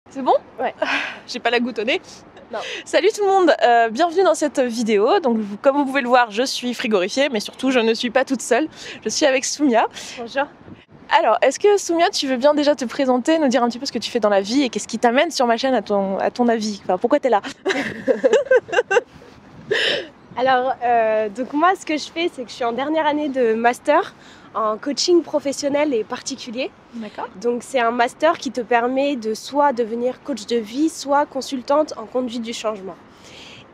C'est bon? Ouais. J'ai pas la goutte au nez. Non. Salut tout le monde, bienvenue dans cette vidéo. Donc, comme vous pouvez le voir, je suis frigorifiée, mais surtout je ne suis pas toute seule. Je suis avec Soumia. Bonjour. Alors, est-ce que Soumia, tu veux bien déjà te présenter, nous dire un petit peu ce que tu fais dans la vie et qu'est-ce qui t'amène sur ma chaîne à ton avis? Enfin, pourquoi t'es là? Alors, donc moi, ce que je fais, c'est que je suis en dernière année de master en coaching professionnel et particulier. D'accord. Donc, c'est un master qui te permet de soit devenir coach de vie, soit consultante en conduite du changement.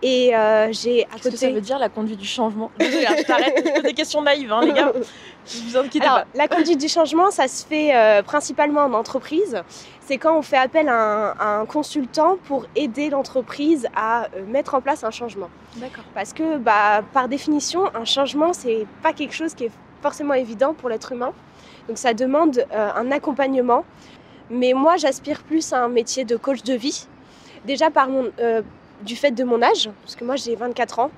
Et j'ai à Qu'est-ce que côté... ça veut dire la conduite du changement? Désolée, je t'arrête, je pose des questions naïves, hein, les gars. Vous inquiétez Alors, pas. la conduite du changement, ça se fait principalement en entreprise. C'est quand on fait appel à un consultant pour aider l'entreprise à mettre en place un changement. D'accord. Parce que, par définition, un changement, c'est pas quelque chose qui est forcément évident pour l'être humain. Donc, ça demande un accompagnement. Mais moi, j'aspire plus à un métier de coach de vie. Déjà du fait de mon âge, parce que moi, j'ai 24 ans.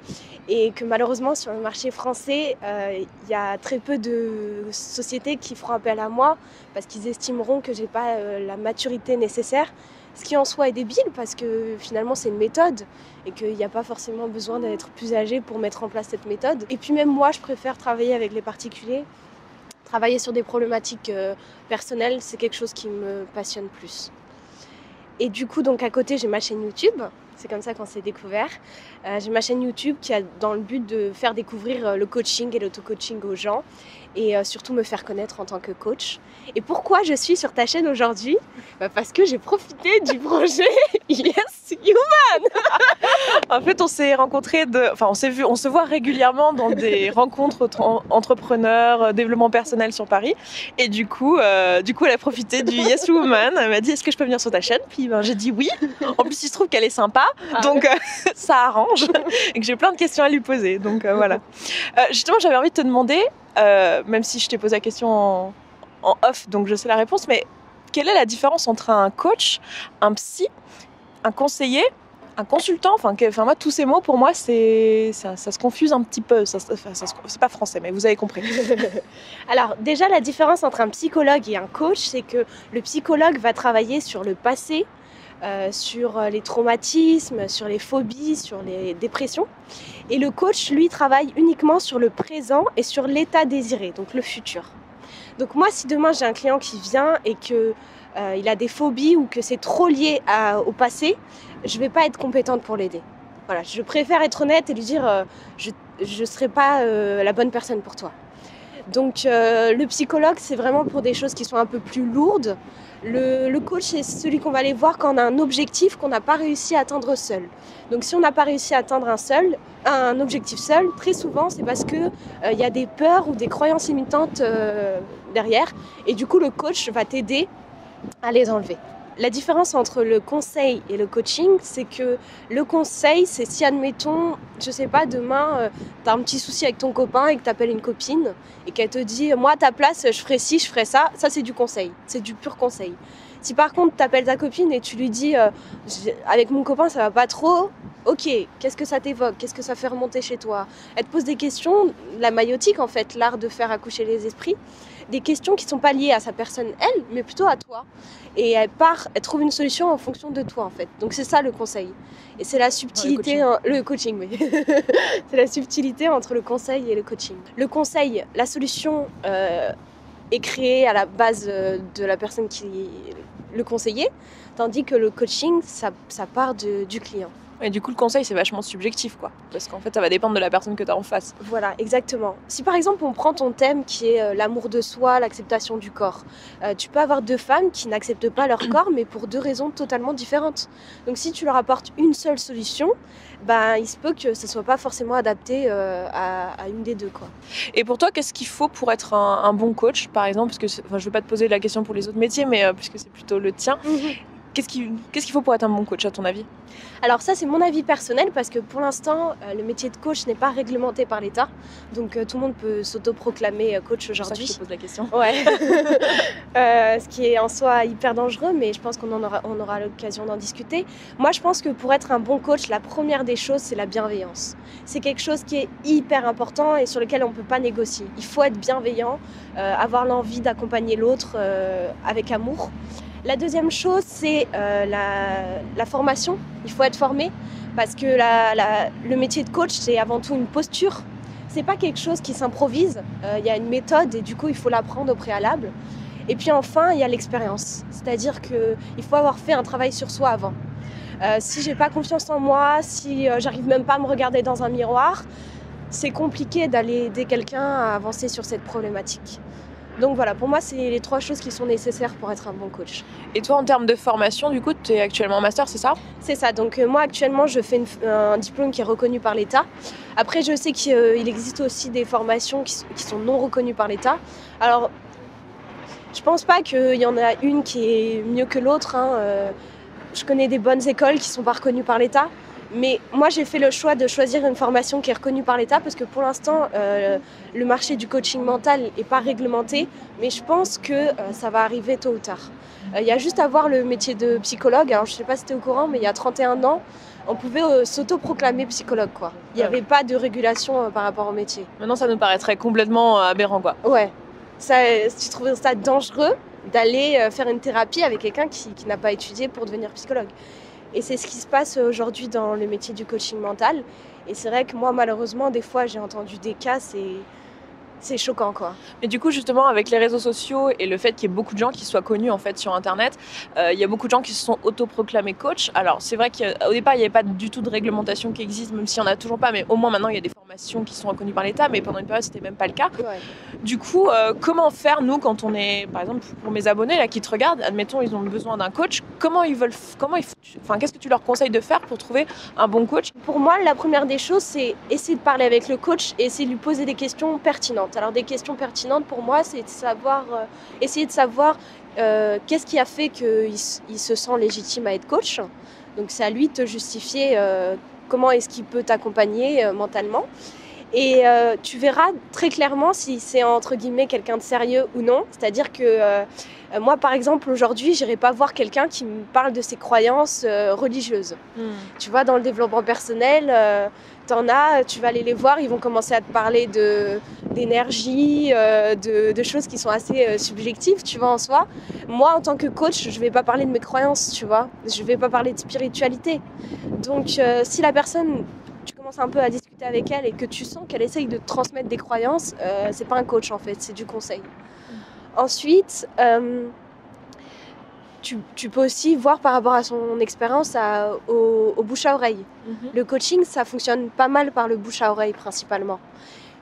Et que malheureusement, sur le marché français, il y a très peu de sociétés qui feront appel à moi parce qu'ils estimeront que je n'ai pas la maturité nécessaire. Ce qui en soi est débile parce que finalement, c'est une méthode et qu'il n'y a pas forcément besoin d'être plus âgé pour mettre en place cette méthode. Et puis même moi, je préfère travailler avec les particuliers. Travailler sur des problématiques personnelles, c'est quelque chose qui me passionne plus. Et du coup, donc à côté, j'ai ma chaîne YouTube. C'est comme ça qu'on s'est découvert. J'ai ma chaîne YouTube qui a dans le but de faire découvrir le coaching et l'auto-coaching aux gens et surtout me faire connaître en tant que coach. Et pourquoi je suis sur ta chaîne aujourd'hui? Parce que j'ai profité du projet Yes Human. En fait, on s'est rencontrés, on se voit régulièrement dans des rencontres entrepreneurs, développement personnel sur Paris. Et du coup, elle a profité du Yes Woman. Elle m'a dit, est-ce que je peux venir sur ta chaîne? Puis j'ai dit oui. En plus, il se trouve qu'elle est sympa, donc ça arrange. Et que j'ai plein de questions à lui poser. Donc voilà. Justement, j'avais envie de te demander, même si je t'ai posé la question en off, donc je sais la réponse, mais quelle est la différence entre un coach, un psy, un conseiller, un consultant? Enfin, moi, tous ces mots, pour moi, ça se confuse un petit peu. C'est pas français, mais vous avez compris. Alors, déjà, la différence entre un psychologue et un coach, c'est que le psychologue va travailler sur le passé, sur les traumatismes, sur les phobies, sur les dépressions. Et le coach, lui, travaille uniquement sur le présent et sur l'état désiré, donc le futur. Donc moi, si demain j'ai un client qui vient et que il a des phobies ou que c'est trop lié au passé, je ne vais pas être compétente pour l'aider. Voilà, je préfère être honnête et lui dire je ne serai pas la bonne personne pour toi. Donc le psychologue, c'est vraiment pour des choses qui sont un peu plus lourdes. Le coach, c'est celui qu'on va aller voir quand on a un objectif qu'on n'a pas réussi à atteindre seul. Donc si on n'a pas réussi à atteindre un objectif seul, très souvent c'est parce que y a des peurs ou des croyances limitantes derrière. Et du coup, le coach va t'aider à les enlever. La différence entre le conseil et le coaching, c'est que le conseil, c'est si, admettons, je sais pas, demain, tu as un petit souci avec ton copain et que tu appelles une copine et qu'elle te dit « moi, à ta place, je ferais ci, je ferais ça », ça c'est du conseil, c'est du pur conseil. Si par contre, tu appelles ta copine et tu lui dis « avec mon copain, ça va pas trop », ok, qu'est-ce que ça t'évoque? Qu'est-ce que ça fait remonter chez toi? Elle te pose des questions, la maïotique en fait, l'art de faire accoucher les esprits, des questions qui ne sont pas liées à sa personne, elle, mais plutôt à toi. Et elle trouve une solution en fonction de toi en fait. Donc c'est ça le conseil. Et c'est la subtilité, le coaching, oui. C'est la subtilité entre le conseil et le coaching. Le conseil, la solution est créée à la base de la personne qui le conseillait, tandis que le coaching, ça part du client. Et du coup, le conseil, c'est vachement subjectif, quoi. Parce qu'en fait, ça va dépendre de la personne que tu as en face. Voilà, exactement. Si par exemple, on prend ton thème qui est l'amour de soi, l'acceptation du corps, tu peux avoir deux femmes qui n'acceptent pas leur corps, mais pour deux raisons totalement différentes. Donc si tu leur apportes une seule solution, il se peut que ça ne soit pas forcément adapté à une des deux, quoi. Et pour toi, qu'est-ce qu'il faut pour être un bon coach, par exemple? Parce que, je ne veux pas te poser la question pour les autres métiers, mais puisque c'est plutôt le tien. Qu'est-ce qu'il faut pour être un bon coach, à ton avis? Alors ça, c'est mon avis personnel parce que pour l'instant, le métier de coach n'est pas réglementé par l'État. Donc tout le monde peut s'autoproclamer coach aujourd'hui. C'est pour ça que je te pose la question. Ouais. Ce qui est en soi hyper dangereux, mais je pense qu'on aura l'occasion d'en discuter. Moi, je pense que pour être un bon coach, la première des choses, c'est la bienveillance. C'est quelque chose qui est hyper important et sur lequel on ne peut pas négocier. Il faut être bienveillant, avoir l'envie d'accompagner l'autre avec amour. La deuxième chose, c'est la formation. Il faut être formé parce que le métier de coach, c'est avant tout une posture. C'est pas quelque chose qui s'improvise. Il y a une méthode et du coup, il faut l'apprendre au préalable. Et puis enfin, il y a l'expérience. C'est-à-dire qu'il faut avoir fait un travail sur soi avant. Si j'ai pas confiance en moi, si j'arrive même pas à me regarder dans un miroir, c'est compliqué d'aller aider quelqu'un à avancer sur cette problématique. Donc voilà, pour moi, c'est les 3 choses qui sont nécessaires pour être un bon coach. Et toi, en termes de formation, du coup, tu es actuellement en master, c'est ça? C'est ça. Donc moi, actuellement, je fais un diplôme qui est reconnu par l'État. Après, je sais qu'il existe aussi des formations qui sont non reconnues par l'État. Alors, je pense pas qu'il y en a une qui est mieux que l'autre. Je connais des bonnes écoles qui sont pas reconnues par l'État. Mais moi, j'ai fait le choix de choisir une formation qui est reconnue par l'État parce que pour l'instant, le marché du coaching mental n'est pas réglementé, mais je pense que ça va arriver tôt ou tard. Il y a juste à voir le métier de psychologue. Alors, je ne sais pas si tu es au courant, mais il y a 31 ans, on pouvait s'autoproclamer psychologue, quoi. Il n'y avait pas de régulation par rapport au métier. Maintenant, ça nous paraîtrait complètement aberrant, quoi. Ouais. Tu trouves ça dangereux d'aller faire une thérapie avec quelqu'un qui n'a pas étudié pour devenir psychologue. Et c'est ce qui se passe aujourd'hui dans le métier du coaching mental. Et c'est vrai que moi, malheureusement, des fois, j'ai entendu des cas, c'est choquant, quoi. Mais du coup, justement, avec les réseaux sociaux et le fait qu'il y ait beaucoup de gens qui soient connus en fait sur Internet, il y a beaucoup de gens qui se sont autoproclamés coach. Alors, c'est vrai qu'au départ, il n'y avait pas du tout de réglementation qui existe, même s'il n'y en a toujours pas, mais au moins maintenant, il y a des formations qui sont reconnues par l'État, mais pendant une période, c'était même pas le cas. Ouais. Du coup, comment faire, nous, quand on est, par exemple, pour mes abonnés là, qui te regardent, admettons, ils ont besoin d'un coach, qu'est-ce que tu leur conseilles de faire pour trouver un bon coach? Pour moi, la première des choses, c'est essayer de parler avec le coach et essayer de lui poser des questions pertinentes. Alors, des questions pertinentes, pour moi, c'est de essayer de savoir qu'est-ce qui a fait qu'il se sent légitime à être coach. Donc, c'est à lui de te justifier comment est-ce qu'il peut t'accompagner mentalement. Et tu verras très clairement si c'est entre guillemets quelqu'un de sérieux ou non. C'est-à-dire que moi, par exemple, aujourd'hui, j'irai pas voir quelqu'un qui me parle de ses croyances religieuses. Tu vois, dans le développement personnel, tu vas aller les voir, ils vont commencer à te parler d'énergie, de choses qui sont assez subjectives, tu vois, en soi. Moi, en tant que coach, je vais pas parler de mes croyances, tu vois. Je vais pas parler de spiritualité. Donc, si la personne, tu commences un peu à discuter avec elle et que tu sens qu'elle essaye de te transmettre des croyances, c'est pas un coach, en fait, c'est du conseil. Ensuite, tu peux aussi voir par rapport à son expérience au bouche à oreille. Le coaching, ça fonctionne pas mal par le bouche à oreille principalement.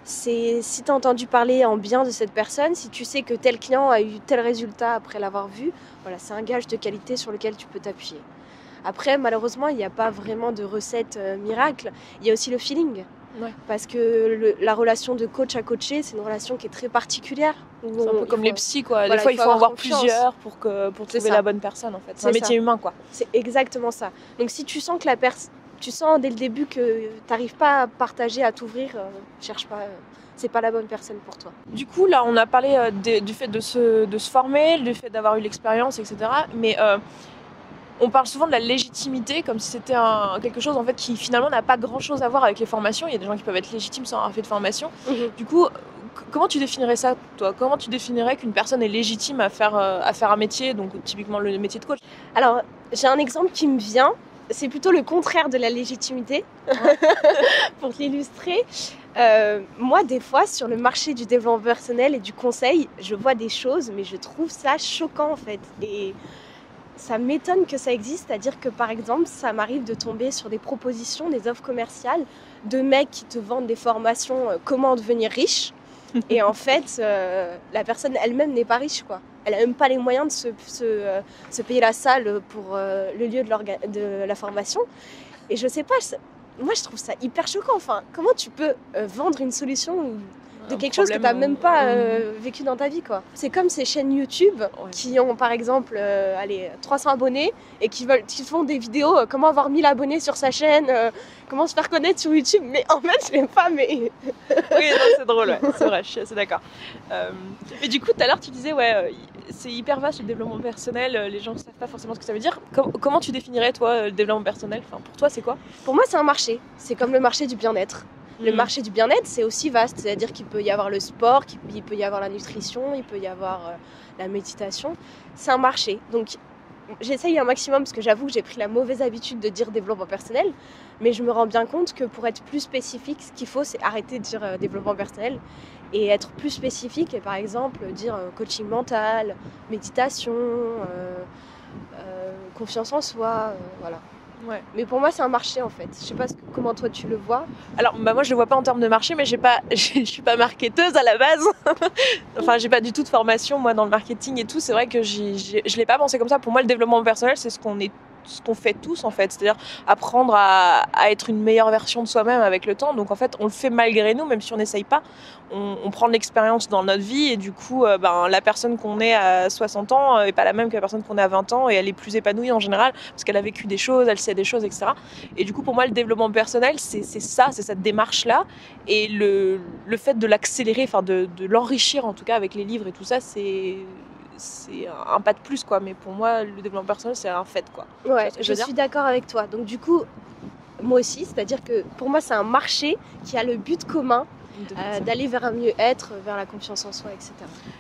Si tu as entendu parler en bien de cette personne, si tu sais que tel client a eu tel résultat après l'avoir vu, voilà, c'est un gage de qualité sur lequel tu peux t'appuyer. Après, malheureusement, il n'y a pas vraiment de recette miracle. Il y a aussi le feeling. Ouais. Parce que la relation de coach à coaché, c'est une relation qui est très particulière. C'est un peu comme les psys, quoi. Des fois, il faut en avoir plusieurs pour trouver la bonne personne, en fait. C'est un métier humain, quoi. C'est exactement ça. Donc, si tu sens que tu sens dès le début que tu n'arrives pas à partager, à t'ouvrir, cherche pas. C'est pas la bonne personne pour toi. Du coup, là, on a parlé du fait de se former, du fait d'avoir eu l'expérience, etc. Mais on parle souvent de la légitimité comme si c'était quelque chose en fait qui finalement n'a pas grand chose à voir avec les formations. Il y a des gens qui peuvent être légitimes sans avoir fait de formation. Du coup, comment tu définirais ça, toi? Comment tu définirais qu'une personne est légitime à faire un métier, donc typiquement le métier de coach? Alors, j'ai un exemple qui me vient. C'est plutôt le contraire de la légitimité. Pour l'illustrer, moi, des fois, sur le marché du développement personnel et du conseil, je vois des choses, mais je trouve ça choquant en fait. Et ça m'étonne que ça existe, c'est-à-dire que par exemple, ça m'arrive de tomber sur des propositions, des offres commerciales de mecs qui te vendent des formations comment devenir riche. Et en fait, la personne elle-même n'est pas riche, quoi. Elle n'a même pas les moyens de se payer la salle pour le lieu de la formation. Et je sais pas, moi je trouve ça hyper choquant. Enfin, comment tu peux vendre une solution de quelque chose que tu n'as même pas vécu dans ta vie, quoi. C'est comme ces chaînes YouTube qui ont par exemple 300 abonnés et qui font des vidéos comment avoir 1000 abonnés sur sa chaîne, comment se faire connaître sur YouTube. Mais en fait, je n'aime pas, mais... Oui, non, c'est drôle, ouais. C'est vrai, je suis assez d'accord. Mais du coup, tout à l'heure, tu disais, c'est hyper vaste le développement personnel, les gens ne savent pas forcément ce que ça veut dire. Comment tu définirais, toi, le développement personnel? Enfin, pour toi, c'est quoi? Pour moi, c'est un marché. C'est comme le marché du bien-être. Le marché du bien-être, c'est aussi vaste, c'est-à-dire qu'il peut y avoir le sport, il peut y avoir la nutrition, il peut y avoir la méditation. C'est un marché, donc j'essaye un maximum parce que j'avoue que j'ai pris la mauvaise habitude de dire développement personnel, mais je me rends bien compte que pour être plus spécifique, ce qu'il faut, c'est arrêter de dire développement personnel et être plus spécifique et par exemple dire coaching mental, méditation, confiance en soi, voilà. Ouais. Mais pour moi, c'est un marché en fait. Je sais pas comment toi tu le vois. Alors, moi, je le vois pas en termes de marché, mais je suis pas marketeuse à la base. Enfin, j'ai pas du tout de formation, moi, dans le marketing et tout. C'est vrai que je l'ai pas pensé comme ça. Pour moi, le développement personnel, c'est ce qu'on fait tous, en fait. C'est-à-dire apprendre à être une meilleure version de soi-même avec le temps. Donc, en fait, on le fait malgré nous, même si on n'essaye pas. On prend de l'expérience dans notre vie et du coup, la personne qu'on est à 60 ans est pas la même que la personne qu'on est à 20 ans et elle est plus épanouie en général parce qu'elle a vécu des choses, elle sait des choses, etc. Et du coup, pour moi, le développement personnel, c'est ça, c'est cette démarche-là. Et le fait de l'accélérer, enfin de l'enrichir en tout cas avec les livres et tout ça, c'est un pas de plus, quoi. Mais pour moi, le développement personnel, c'est un fait, quoi. Ouais, je suis d'accord avec toi. Donc du coup, moi aussi, c'est-à-dire que pour moi, c'est un marché qui a le but commun d'aller vers un mieux-être, vers la confiance en soi, etc.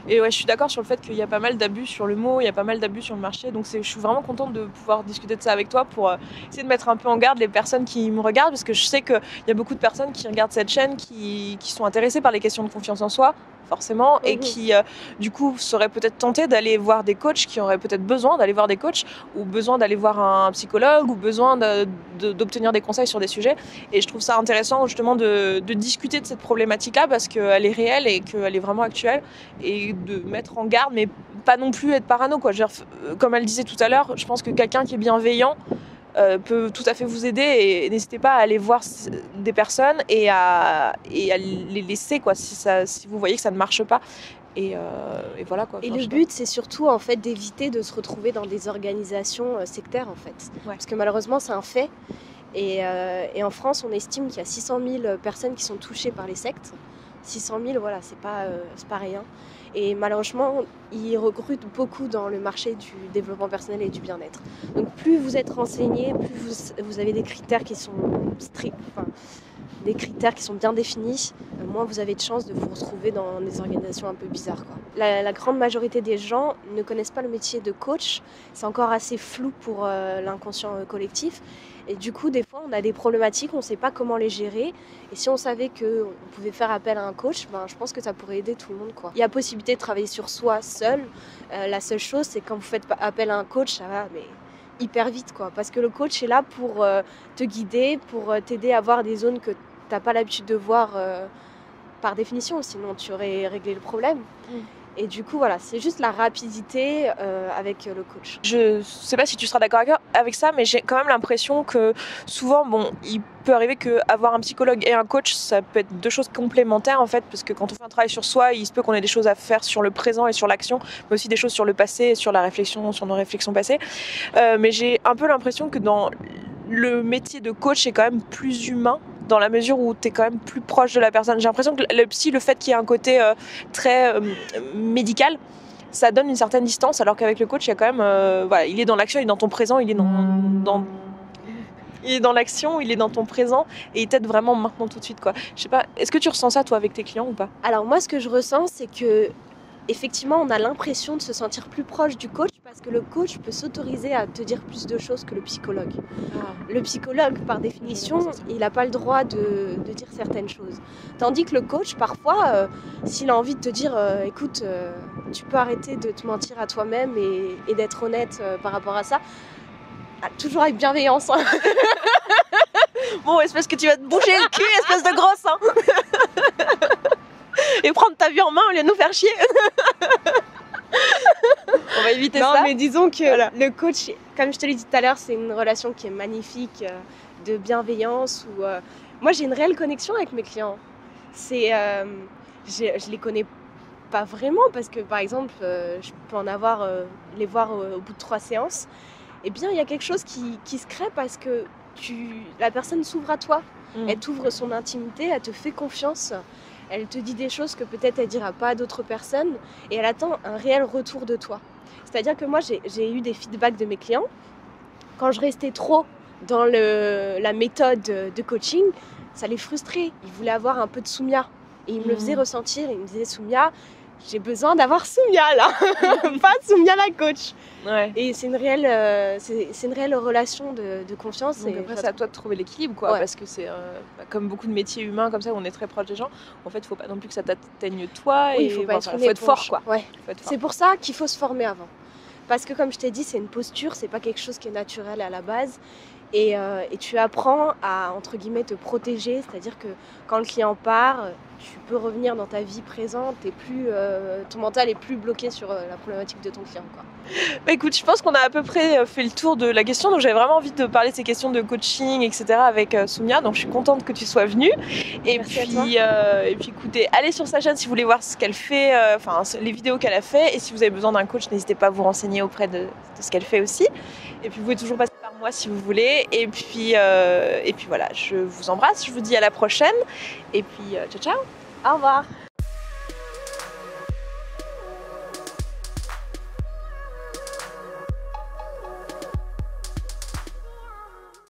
Et ouais, je suis d'accord sur le fait qu'il y a pas mal d'abus sur le mot, il y a pas mal d'abus sur le marché, donc je suis vraiment contente de pouvoir discuter de ça avec toi pour essayer de mettre un peu en garde les personnes qui me regardent, parce que je sais qu'il y a beaucoup de personnes qui regardent cette chaîne qui sont intéressées par les questions de confiance en soi, forcément, et qui du coup seraient peut-être tentées d'aller voir des coachs, qui auraient peut-être besoin d'aller voir des coachs, ou besoin d'aller voir un psychologue, ou besoin d'obtenir des conseils sur des sujets. Et je trouve ça intéressant justement de discuter de cette problématique-là, parce qu'elle est réelle et qu'elle est vraiment actuelle, et de mettre en garde, mais pas non plus être parano, quoi. Je veux dire, comme elle disait tout à l'heure, je pense que quelqu'un qui est bienveillant peut tout à fait vous aider, et n'hésitez pas à aller voir des personnes et à les laisser, quoi, si vous voyez que ça ne marche pas. Et voilà, quoi. Et le but, c'est surtout en fait d'éviter de se retrouver dans des organisations sectaires, en fait. Ouais. Parce que malheureusement, c'est un fait. Et en France, on estime qu'il y a 600 000 personnes qui sont touchées par les sectes. 600 000, voilà, c'est pas rien. Et malheureusement, ils recrutent beaucoup dans le marché du développement personnel et du bien-être. Donc plus vous êtes renseigné, plus vous avez des critères qui sont stricts, enfin, des critères qui sont bien définis, moins vous avez de chances de vous retrouver dans des organisations un peu bizarres, quoi. La grande majorité des gens ne connaissent pas le métier de coach. C'est encore assez flou pour l'inconscient collectif. Et du coup, des fois, on a des problématiques, on ne sait pas comment les gérer. Et si on savait qu'on pouvait faire appel à un coach, je pense que ça pourrait aider tout le monde, quoi. Il y a possibilité de travailler sur soi seul. La seule chose, c'est quand vous faites appel à un coach, ça va, mais hyper vite, quoi. Parce que le coach est là pour te guider, pour t'aider à voir des zones que tu n'as pas l'habitude de voir par définition. Sinon, tu aurais réglé le problème. Et du coup, voilà, c'est juste la rapidité avec le coach. Je sais pas si tu seras d'accord avec ça, mais j'ai quand même l'impression que souvent, il peut arriver qu'avoir un psychologue et un coach, ça peut être deux choses complémentaires, en fait, parce que quand on fait un travail sur soi, il se peut qu'on ait des choses à faire sur le présent et sur l'action, mais aussi des choses sur le passé et sur la réflexion, sur nos réflexions passées. Mais j'ai un peu l'impression que dans le métier de coach est quand même plus humain, dans la mesure où tu es quand même plus proche de la personne. J'ai l'impression que le psy, le fait qu'il y ait un côté très médical, ça donne une certaine distance, alors qu'avec le coach, il y a quand même, voilà, il est dans l'action, il est dans ton présent, il est il est dans l'action, il est dans ton présent, et il t'aide vraiment maintenant tout de suite, quoi. Je sais pas, est-ce que tu ressens ça toi avec tes clients ou pas? Alors moi, ce que je ressens, c'est que effectivement, on a l'impression de se sentir plus proche du coach parce que le coach peut s'autoriser à te dire plus de choses que le psychologue. Le psychologue, par définition, il n'a pas le droit de dire certaines choses. Tandis que le coach, parfois, s'il a envie de te dire écoute, tu peux arrêter de te mentir à toi-même et d'être honnête par rapport à ça, toujours avec bienveillance. Hein. Bon, espèce que tu vas te bouger le cul, espèce de grosse, hein. Et prendre ta vie en main au lieu de nous faire chier. On va éviter ça. Non, mais disons que voilà, le coach, comme je te l'ai dit tout à l'heure, c'est une relation qui est magnifique, de bienveillance. Moi, j'ai une réelle connexion avec mes clients. Je les connais pas vraiment parce que, par exemple, je peux les voir au bout de 3 séances. Eh bien, il y a quelque chose qui se crée parce que la personne s'ouvre à toi. Elle t'ouvre son intimité, elle te fait confiance. Elle te dit des choses que peut-être elle ne dira pas à d'autres personnes et elle attend un réel retour de toi. C'est-à-dire que moi, j'ai eu des feedbacks de mes clients. Quand je restais trop dans la méthode de coaching, ça les frustrait. Ils voulaient avoir un peu de Soumia. Et ils me le faisaient ressentir. Ils me disaient, Soumia, j'ai besoin d'avoir Soumia là, pas Soumia la coach. Ouais. Et c'est une réelle relation de confiance. Donc et après, c'est à toi de trouver l'équilibre, quoi, parce que c'est comme beaucoup de métiers humains comme ça, où on est très proche des gens. En fait, il faut pas non plus que ça t'atteigne toi. Oui, et faut pas faut être fort, quoi. Ouais. Faut être fort. C'est pour ça qu'il faut se former avant. Parce que comme je t'ai dit, c'est une posture, c'est pas quelque chose qui est naturel à la base. Et tu apprends à, entre guillemets, te protéger. C'est-à-dire que quand le client part, tu peux revenir dans ta vie présente. Ton mental est plus bloqué sur la problématique de ton client, quoi. Bah écoute, je pense qu'on a à peu près fait le tour de la question. Donc j'avais vraiment envie de parler de ces questions de coaching, etc. avec Soumia. Donc je suis contente que tu sois venue. Et puis écoutez, allez sur sa chaîne si vous voulez voir ce qu'elle fait, les vidéos qu'elle a fait. Et si vous avez besoin d'un coach, n'hésitez pas à vous renseigner auprès de ce qu'elle fait aussi. Et puis vous pouvez toujours passer par moi si vous voulez. Et puis voilà, je vous embrasse. Je vous dis à la prochaine. Et puis ciao ciao. Au revoir.